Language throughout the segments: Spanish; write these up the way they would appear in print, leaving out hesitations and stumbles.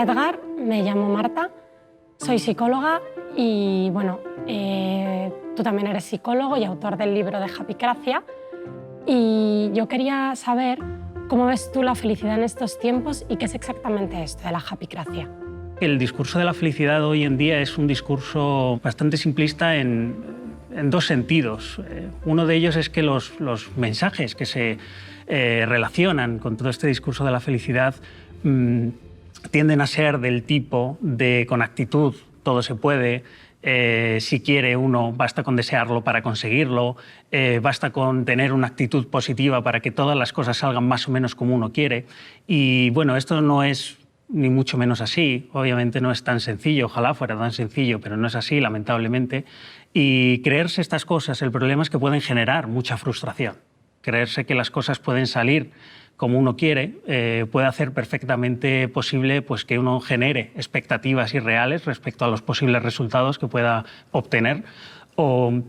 Hola Edgar, me llamo Marta, soy psicóloga y bueno, tú también eres psicólogo y autor del libro de Happycracia, y yo quería saber cómo ves tú la felicidad en estos tiempos y qué es exactamente esto de la Happycracia. El discurso de la felicidad hoy en día es un discurso bastante simplista en dos sentidos. Uno de ellos es que los mensajes que se relacionan con todo este discurso de la felicidad tienden a ser del tipo de con actitud todo se puede, si quiere uno basta con desearlo para conseguirlo, basta con tener una actitud positiva para que todas las cosas salgan más o menos como uno quiere. Y bueno, esto no es ni mucho menos así. Obviamente no es tan sencillo, ojalá fuera tan sencillo, pero no es así, lamentablemente. Y creerse estas cosas, el problema es que pueden generar mucha frustración. Creerse que las cosas pueden salir como uno quiere puede hacer perfectamente posible pues, que uno genere expectativas irreales respecto a los posibles resultados que pueda obtener, o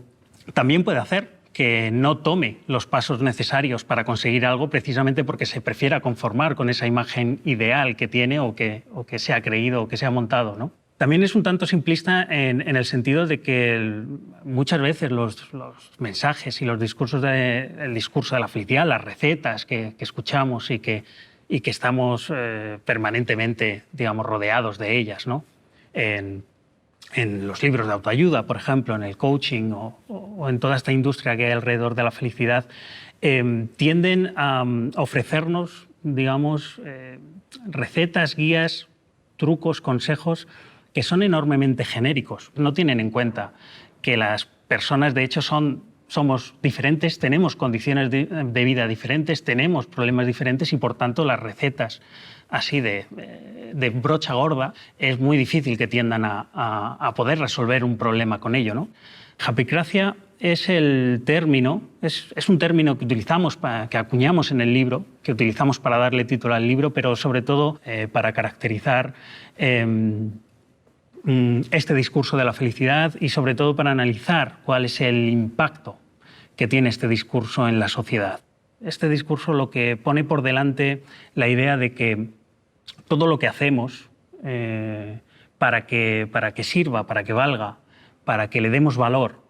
también puede hacer que no tome los pasos necesarios para conseguir algo precisamente porque se prefiera conformar con esa imagen ideal que tiene o que se ha creído o que se ha montado, ¿no? También es un tanto simplista en el sentido de que muchas veces los mensajes y los discursos el discurso de la felicidad, las recetas que escuchamos y que estamos permanentemente, digamos, rodeados de ellas, ¿no? En los libros de autoayuda, por ejemplo, en el coaching o en toda esta industria que hay alrededor de la felicidad, tienden a ofrecernos, digamos, recetas, guías, trucos, consejos que son enormemente genéricos. No tienen en cuenta que las personas, de hecho, somos diferentes, tenemos condiciones de vida diferentes, tenemos problemas diferentes y, por tanto, las recetas así de brocha gorda es muy difícil que tiendan a poder resolver un problema con ello, ¿no? Happycracia es el término, es un término que utilizamos, que acuñamos en el libro, que utilizamos para darle título al libro, pero sobre todo para caracterizar este discurso de la felicidad y sobre todo para analizar cuál es el impacto que tiene este discurso en la sociedad. Este discurso lo que pone por delante la idea de que todo lo que hacemos para que sirva, para que valga, para que le demos valor,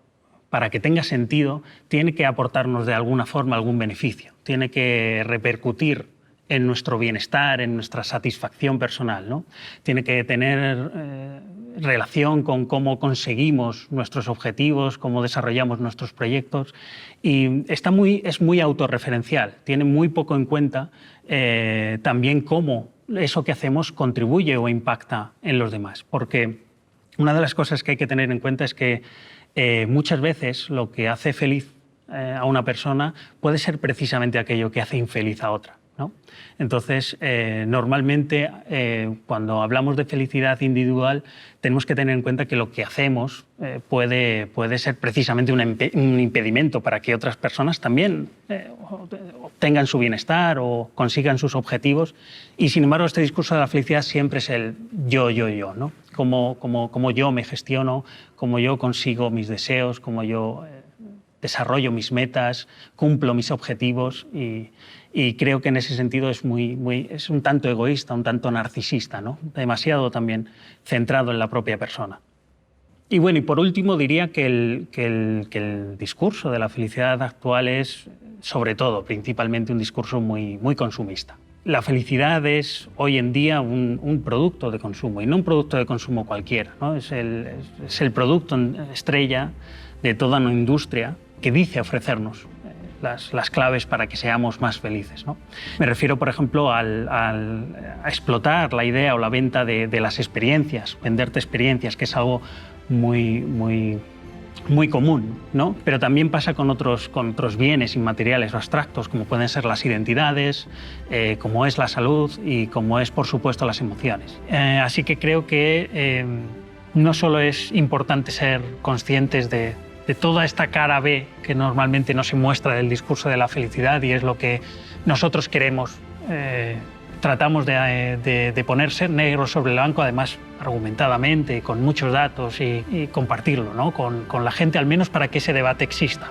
para que tenga sentido, tiene que aportarnos de alguna forma algún beneficio, tiene que repercutir en nuestro bienestar, en nuestra satisfacción personal, ¿no? Tiene que tener relación con cómo conseguimos nuestros objetivos, cómo desarrollamos nuestros proyectos, y es muy autorreferencial, tiene muy poco en cuenta también cómo eso que hacemos contribuye o impacta en los demás, porque una de las cosas que hay que tener en cuenta es que muchas veces lo que hace feliz a una persona puede ser precisamente aquello que hace infeliz a otra, ¿no? Entonces, normalmente, cuando hablamos de felicidad individual, tenemos que tener en cuenta que lo que hacemos puede ser precisamente un impedimento para que otras personas también obtengan su bienestar o consigan sus objetivos. Y, sin embargo, este discurso de la felicidad siempre es el yo, ¿no? Cómo yo me gestiono, cómo yo consigo mis deseos, cómo yo desarrollo mis metas, cumplo mis objetivos y creo que en ese sentido es un tanto egoísta, un tanto narcisista, ¿no? Demasiado también centrado en la propia persona. Y bueno, y por último diría que el discurso de la felicidad actual es, sobre todo, principalmente un discurso muy consumista. La felicidad es hoy en día un producto de consumo y no un producto de consumo cualquiera, ¿no? Es el producto estrella de toda una industria que dice ofrecernos las claves para que seamos más felices, ¿no? Me refiero, por ejemplo, a explotar la idea o la venta de las experiencias, venderte experiencias, que es algo muy común, ¿no? Pero también pasa con otros bienes inmateriales o abstractos, como pueden ser las identidades, como es la salud y como es, por supuesto, las emociones. Así que creo que no solo es importante ser conscientes de toda esta cara B que normalmente no se muestra del discurso de la felicidad y es lo que nosotros queremos, tratamos de ponerse negro sobre blanco, además argumentadamente, con muchos datos y compartirlo, ¿no? con la gente, al menos para que ese debate exista.